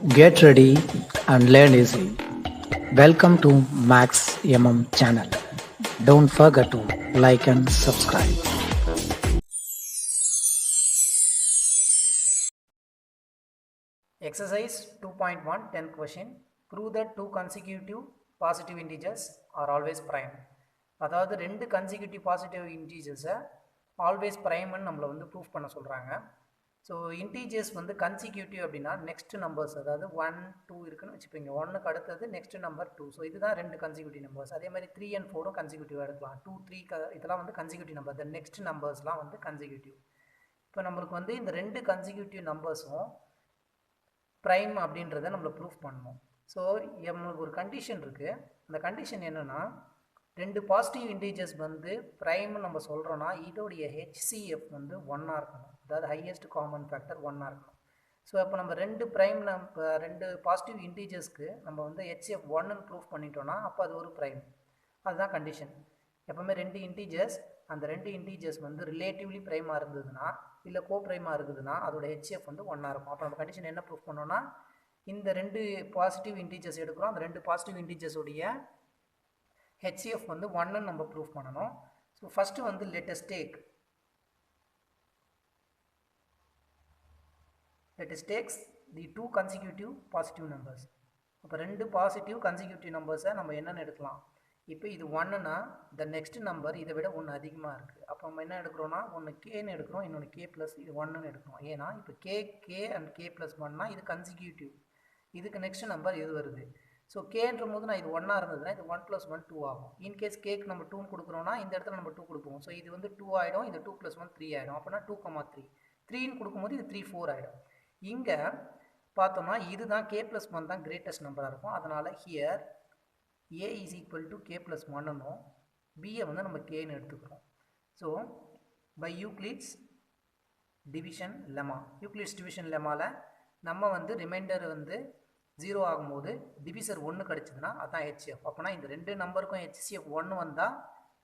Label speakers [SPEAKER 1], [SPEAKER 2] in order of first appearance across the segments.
[SPEAKER 1] Get ready and learn easy. Welcome to Max channel. Don't forget to like and subscribe.
[SPEAKER 2] Exercise 2.1 10th question. Prove that two consecutive positive integers are always prime. அதாவது ரெண்டு consecutive positive integers always prime நம்மளை வந்து proof பண்ண சொல்கிறாங்க. So integers வந்து consecutive அப்படின்னா next numbers, அதாவது 1 2 இருக்குன்னு வச்சுப்பீங்க. 1க்கு அடுத்தது நெக்ஸ்ட் நம்பர் 2. ஸோ இதுதான் ரெண்டு கன்சிக்யூட்டிவ் நம்பர்ஸ். அதே மாதிரி 3 and 4 கன்சிக்யூட்டிவாக எடுக்கலாம். 2 3 இதெல்லாம் வந்து கன்சிக்யூட்டிவ் நம்பர். த நெக்ஸ்ட் நம்பர்ஸ்லாம் வந்து கன்சிக்யூட்டிவ். இப்போ நம்மளுக்கு வந்து இந்த ரெண்டு கன்சிக்யூட்டிவ் நம்பர்ஸும் ப்ரைம் அப்படின்றத நம்மளை ப்ரூஃப் பண்ணணும். ஸோ நம்மளுக்கு ஒரு கண்டிஷன் இருக்குது. அந்த கண்டிஷன் என்னென்னா, ரெண்டு பாசிட்டிவ் இன்டீஜர்ஸ் வந்து ப்ரைம்னு நம்ம சொல்கிறோன்னா இதோடைய HCF வந்து 1ஆக இருக்கணும். அதாவது ஹையஸ்ட் காமன் ஃபேக்டர் 1ஆக இருக்கணும். ஸோ இப்போ நம்ம ரெண்டு பாசிட்டிவ் இன்டீஜர்ஸ்க்கு நம்ம வந்து HCF 1ன்னு ப்ரூஃப் பண்ணிட்டோன்னா அப்போ அது ஒரு ப்ரைம். அதுதான் கண்டிஷன். எப்போவுமே ரெண்டு இன்டீஜர்ஸ், அந்த ரெண்டு இன்டீஜர்ஸ் வந்து ரிலேட்டிவ்லி ப்ரைமாக இருந்ததுன்னா இல்லை கோ ப்ரைமாக இருக்குதுன்னா அதோட HCF வந்து 1ஆக இருக்கும். அப்போ நம்ம கண்டிஷன் என்ன ப்ரூஃப் பண்ணோன்னா, இந்த ரெண்டு பாசிட்டிவ் இன்டீஜர்ஸ் எடுக்கிறோம், அந்த ரெண்டு பாசிட்டிவ் இன்டீஜர்ஸோடைய HCF வந்து 1ன்னு நம்ம ப்ரூஃப் பண்ணணும். ஸோ ஃபஸ்ட்டு வந்து let us take the two consecutive positive numbers. அப்போ ரெண்டு பாசிட்டிவ் கன்சிக்யூட்டிவ் நம்பர்ஸை நம்ம என்னென்னு எடுக்கலாம். இப்போ இது 1ன்னா த நெக்ஸ்ட் நம்பர் இதை விட 1 அதிகமாக இருக்குது. அப்போ நம்ம என்ன எடுக்கிறோன்னா, ஒன்று கேன்னு எடுக்கிறோம், இன்னொன்று கே ப்ளஸ் இது 1ன்னு எடுக்கிறோம். ஏன்னா இப்போ கே அண்ட் கே ப்ளஸ் 1னா இது கன்சிக்யூட்டிவ், இதுக்கு நெக்ஸ்ட் நம்பர் இது வருது. ஸோ கேன்ற போது நான் இது 1ஆக இருந்ததுன்னா இது 1 + 1 2 ஆகும். இன்கேஸ் கேக்கு நம்ம 2 கொடுக்குறோன்னா இந்த இடத்துல நம்ம 2 கொடுப்போம். ஸோ இது வந்து 2 ஆகிடும், இது 2 + 1 3 ஆகிடும். அப்படின்னா 2, 3 3ன்னு கொடுக்கும்போது இது 3 4 ஆகிடும். இங்கே பார்த்தோம்னா இதுதான் கே ப்ளஸ் 1 தான் கிரேட்டஸ்ட் நம்பராக இருக்கும். அதனால் here A is equal to k plus 1னும் Bயை வந்து நம்ம கேன்னு எடுத்துக்கிறோம். ஸோ பை யூக்ளிட்ஸ் டிவிஷன் லெமாவில் நம்ம வந்து ரிமைண்டர் வந்து 0 ஆகும்போது டிவிசர் 1 கிடச்சிதுன்னா அதுதான் HCF. அப்போனா இந்த ரெண்டு நம்பருக்கும் HCF 1 வந்தால்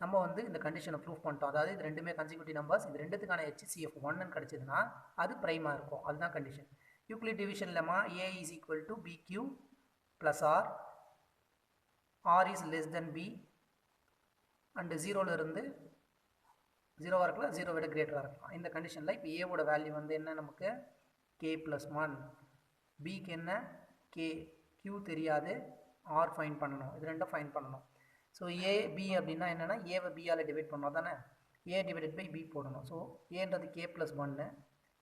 [SPEAKER 2] நம்ம வந்து இந்த கண்டிஷனை ப்ரூஃப் பண்ணிட்டோம். அதாவது இது ரெண்டுமே கன்சிக்யூட்டிவ் நம்பர்ஸ், இது ரெண்டுத்துக்கான HCF 1ன்னு கிடச்சிதுன்னா அது ப்ரைமாக இருக்கும். அதுதான் condition. Euclid division lemma A is equal to BQ plus R is less than B and 0ல இருந்து 0வாக இருக்கலாம், 0 விட கிரேட்டராக இருக்கலாம். இந்த கண்டிஷனில் இப்போ ஏவோட வேல்யூ வந்து என்ன, நமக்கு K + 1, Bக்கு என்ன K, Q தெரியாது, R ஃபைன் பண்ணணும். இது ரெண்டும் ஃபைன் பண்ணணும். ஸோ A B அப்படின்னா என்னென்னா ஏவை பியால் டிவைட் பண்ணணும் தானே, A டிவைடட் பை B போடணும். ஸோ ஏன்றது K + 1,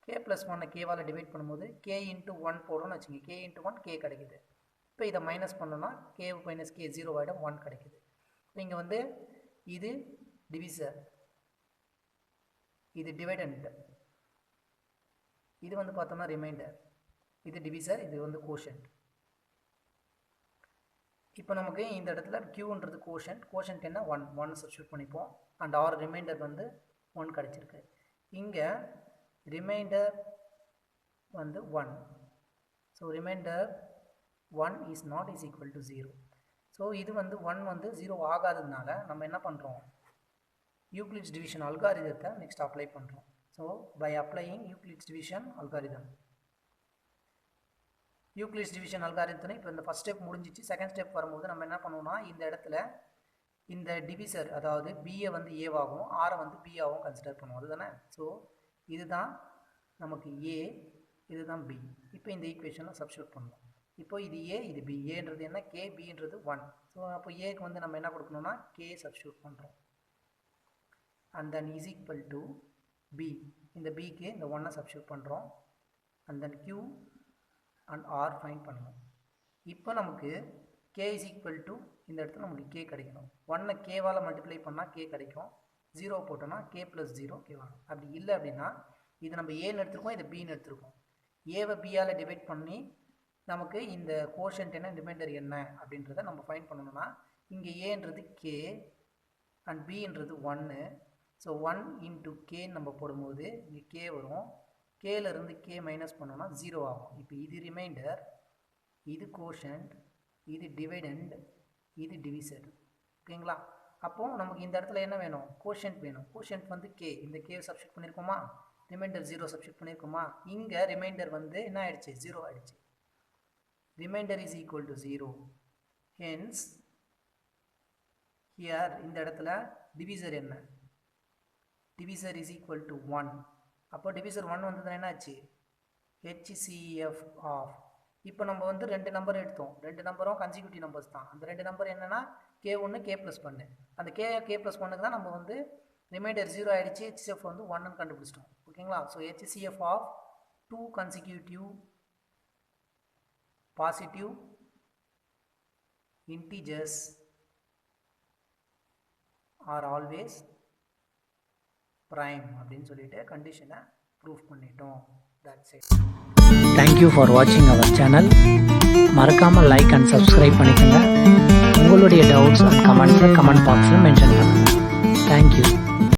[SPEAKER 2] K + 1 கேவால் டிவைட் பண்ணும்போது K × 1 போடணும்னு வச்சுங்க. K × 1 K கிடைக்குது. இப்போ இதை மைனஸ் பண்ணோன்னா K - K 0 ஆகிடும், 1 கிடைக்குது. இங்கே வந்து இது டிவிசர், இது டிவைடண்ட், இது வந்து பார்த்தோம்னா ரிமைண்டர், இது டிவிசர், இது வந்து கோஷன்ட். இப்போ நமக்கு இந்த இடத்துல Qன்றது கோஷன்ட் என்ன 1 சப்ஸ்டியூட் பண்ணிப்போம். அண்ட் ஆர் ரிமைண்டர் வந்து 1 கிடச்சிருக்கு. இங்கே ரிமைண்டர் வந்து 1. So reminder 1 is not is equal to 0. So இது வந்து 1 வந்து 0 ஆகாததுனால நம்ம என்ன பண்ணுறோம், யூக்ளிட்ஸ் டிவிஷன் அல்காரிதத்தை நெக்ஸ்ட் அப்ளை பண்ணுறோம். So by applying Euclid's division அல்காரிதம், யூக்ளிட்ஸ் டிவிஷன் அல்காரிதத்தை இப்போ இந்த ஃபஸ்ட் ஸ்டெப் முடிஞ்சிச்சு. செகண்ட் ஸ்டெப் வரும்போது நம்ம என்ன பண்ணுவோம்னா, இந்த இடத்துல இந்த டிவிசர் அதாவது பியை வந்து ஏவாகவும் ஆரை வந்து பியாகவும் கன்சிடர் பண்ணுவோம். அதுதானே. ஸோ இதுதான் நமக்கு ஏ, இதுதான் பி. இப்போ இந்த ஈக்குவேஷனில் சப்ஸ்டியூட் பண்ணுவோம். இப்போ இது ஏ, இது பி. ஏன்றது என்ன கே, பின்றது 1. ஸோ அப்போ ஏக்கு வந்து நம்ம என்ன கொடுக்கணும்னா கே சப்ஸ்டியூட் பண்ணுறோம். And then is equal to b, இந்த பிக்கு இந்த 1 சப்ஸ்டியூட் பண்ணுறோம். And then Q and r fine பண்ணணும். இப்போ நமக்கு கே இஸ் ஈக்குவல் டு இந்த இடத்துல நமக்கு கே கிடைக்கணும். 1 கேவால் மல்டிப்ளை பண்ணால் கே கிடைக்கும், 0 போட்டோன்னா K + 0 கே வரும். அப்படி இல்லை அப்படின்னா இது நம்ம ஏன்னு எடுத்துருக்கோம், இது பின்னு எடுத்துருக்கோம். ஏவை பியால் டிவைட் பண்ணி நமக்கு இந்த கோஷன்ட் என்ன, ரிமைண்டர் என்ன அப்படின்றத நம்ம ஃபைன் பண்ணணும்னா இங்கே ஏன்றது கே அண்ட் பின்றது 1. ஸோ 1 × K நம்ம போடும்போது இங்கே கே வரும். கேலேருந்து கே மைனஸ் பண்ணோன்னா 0 ஆகும். இப்போ இது ரிமைண்டர், இது கோஷன்ட், இது டிவைடண்ட், இது டிவிசர். ஓகேங்களா. அப்போது நமக்கு இந்த இடத்துல என்ன வேணும், கோஷன்ட் வேணும். கோஷன்ட் வந்து கே, இந்த கே சப்ஸ்டியூட் பண்ணியிருக்கோமா, ரிமைண்டர் 0 சப்ஸ்டியூட் பண்ணியிருக்கோமா. இங்கே ரிமைண்டர் வந்து என்ன ஆயிடுச்சு, 0 ஆயிடுச்சு. remainder is equal to 0. Hence here இந்த இடத்துல divisor என்ன, divisor is equal to 1. அப்போ divisor 1 வந்ததுன்னா என்ன ஆச்சு, HCF of, இப்போ நம்ம வந்து ரெண்டு நம்பர் எடுத்தோம், ரெண்டு நம்பரும் கன்சிக்யூட்டிவ் நம்பர்ஸ் தான். அந்த ரெண்டு நம்பர் என்னன்னா K1 K+1, அந்த K+1க்கு தான் நம்ம வந்து ரிமைண்டர் 0 ஆகிடுச்சு, HCF வந்து 1ன்னு கண்டுபிடிச்சிட்டோம். ஓகேங்களா. So HCF of 2 consecutive positive integers are always prime அப்படின்னு சொல்லிட்டு கண்டிஷனை ப்ரூஃப் பண்ணிட்டோம். That's it.
[SPEAKER 1] Thank you for watching our channel. மறக்காமல் லைக் அண்ட் சப்ஸ்கிரைப் பண்ணிக்கோங்க. உங்களுடைய டவுட்ஸ் அண்ட் கமெண்ட்ஸை கமெண்ட் பாக்ஸில் மென்ஷன் பண்ணுங்கள். தேங்க்யூ.